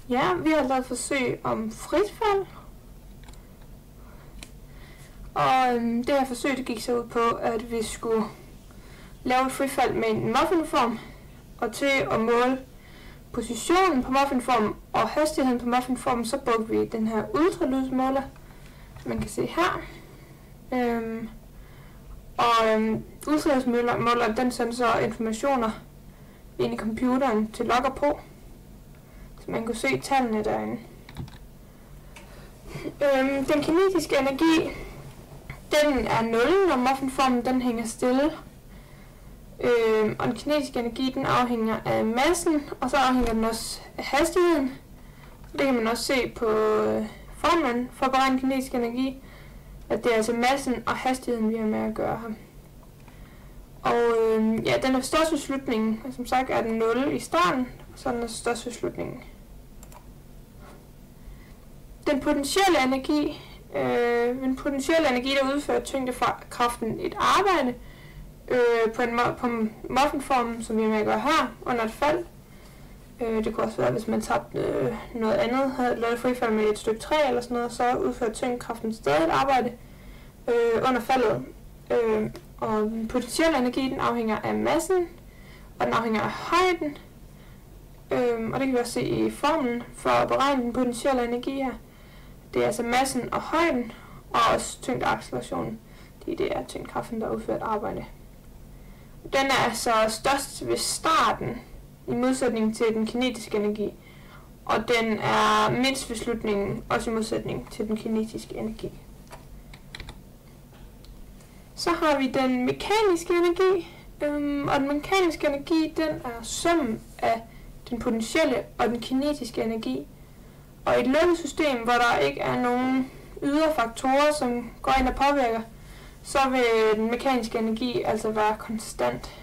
Ja, vi har lavet forsøg om frit fald. Og det her forsøg det gik så ud på, at vi skulle lave et frifald med en muffinform. Og til at måle positionen på muffinformen og hastigheden på muffinformen, så brugte vi den her ultralydsmåler, man kan se her. Ultralydsmåleren den sender så informationer ind i computeren til logger på, så man kunne se tallene derinde. Den kinetiske energi, den er 0, når muffinformen den hænger stille. Og den kinetiske energi, den afhænger af massen, og så afhænger den også af hastigheden. Det kan man også se på formlen for at beregne kinetisk energi, at det er altså massen og hastigheden, vi har med at gøre her. Og ja, den er størst ved slutningen, og som sagt er den 0 i starten, og så er den størst ved slutningen. Den potentielle energi, der udfører tyngdekraften et arbejde, på muffinformen, som vi har med at gøre her, under et fald. Det kunne også være, hvis man tabte noget andet, havde lavet frifald med et stykke træ eller sådan noget, så udfører tyngdekraften stadig et arbejde under faldet. Og den potentielle energi, den afhænger af massen, og den afhænger af højden. Og det kan vi også se i formlen for at beregne den potentielle energi her. Det er altså massen og højden, og også tyngdeaccelerationen. Det er tyngdekraften, der udfører et arbejde. Den er altså størst ved starten, i modsætning til den kinetiske energi. Og den er mindst ved slutningen, også i modsætning til den kinetiske energi. Så har vi den mekaniske energi. Og den mekaniske energi, den er summen af den potentielle og den kinetiske energi. Og i et lukket system, hvor der ikke er nogen ydre faktorer, som går ind og påvirker, så vil den mekaniske energi altså være konstant.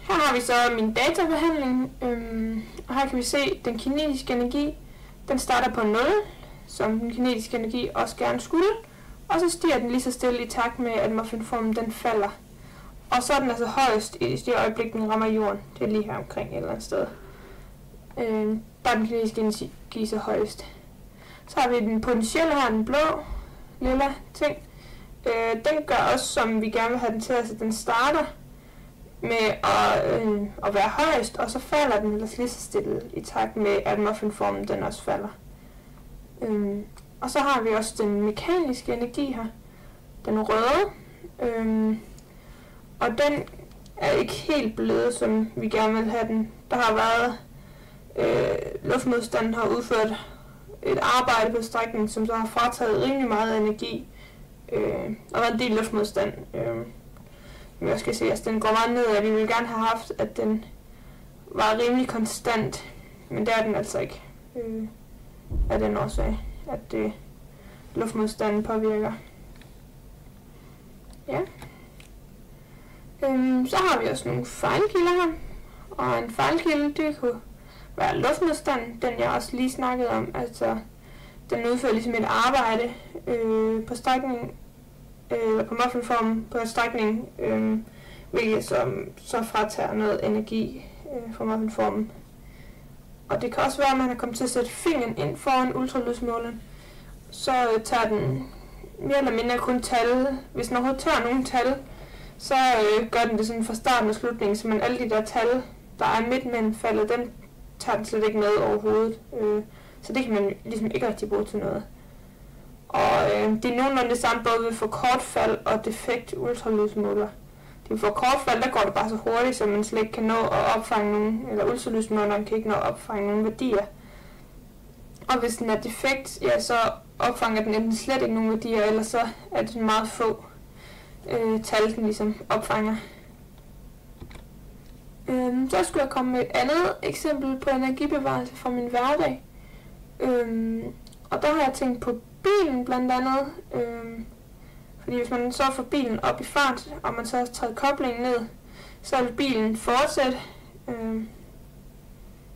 Her har vi så min databehandling, og her kan vi se, at den kinetiske energi, den starter på 0, som den kinetiske energi også gerne skulle, og så stiger den lige så stille i takt med, at muffinformen den falder. Og så er den altså højest i det øjeblik, den rammer jorden. Det er lige her omkring et eller andet sted. Der er den kinetiske energi så højest. Så har vi den potentielle her, den blå lille ting. Den gør også, som vi gerne vil have den til, altså den starter med at være højest, og så falder den ellers lige så stille i takt med, at muffinformen den også falder. Og så har vi også den mekaniske energi her, den røde, og den er ikke helt blevet, som vi gerne vil have den. Der har været luftmodstanden har udført et arbejde på strækningen, som så har frataget rimelig meget energi, og været en del luftmodstand. Vi også kan se, at den går meget ned, og vi ville gerne have haft, at den var rimelig konstant, men det er den altså ikke, af den årsag, at luftmodstanden påvirker. Ja. Så har vi også nogle fejlkilder her, og en fejlkilde, det kunne være luftmodstand, den jeg også lige snakkede om, altså den udfører ligesom et arbejde på strækningen, eller på muffinformen på strækningen, hvilket så fratager noget energi fra muffinformen. Og det kan også være, at man har kommet til at sætte fingeren ind foran ultralydsmåleren, så tager den mere eller mindre kun tal. Hvis den overhovedet tager nogle tal, så gør den det sådan fra starten og slutningen, så man alle de der tal, der er midt mellem faldet, dem tager den slet ikke med overhovedet. Så det kan man ligesom ikke rigtig bruge til noget. Og det er nogenlunde det samme både ved for kort fald og defekt ultralydsmåler. Det for kort fald, der går det bare så hurtigt, så man slet ikke kan nå at opfange nogen, eller ultralydsmåleren kan ikke nå at opfange nogen værdier. Og hvis den er defekt, ja, så opfanger den enten slet ikke nogen værdier, eller så er det meget få tal, den ligesom opfanger. Så skulle jeg komme med et andet eksempel på energibevarelse fra min hverdag. Og der har jeg tænkt på bilen blandt andet. Fordi hvis man så får bilen op i fart, og man så har taget koblingen ned, så vil bilen fortsætte.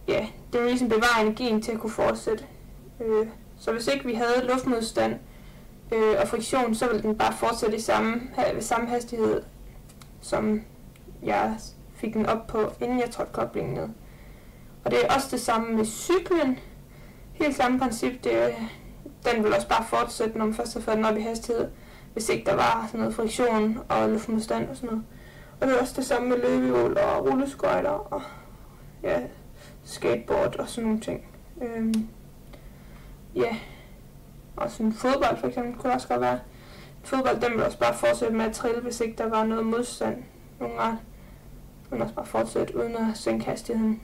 Ja, det vil ligesom bevare energien til at kunne fortsætte. Så hvis ikke vi havde luftmodstand og friktion, så ville den bare fortsætte ved samme hastighed, som jeg fik den op på, inden jeg trådte koblingen ned. Og det er også det samme med cyklen. Helt samme princip, den vil også bare fortsætte, når man først har fået den op i hastighed, hvis ikke der var sådan noget friktion og luftmodstand og sådan noget. Og det er også det samme med løbehjul og rulleskøjter og ja, skateboard og sådan nogle ting. Ja, og sådan fodbold for eksempel kunne det også godt være. Fodbold, den vil også bare fortsætte med at trille, hvis ikke der var noget modstand. Nogle gange vil også bare fortsætte uden at sænke hastigheden.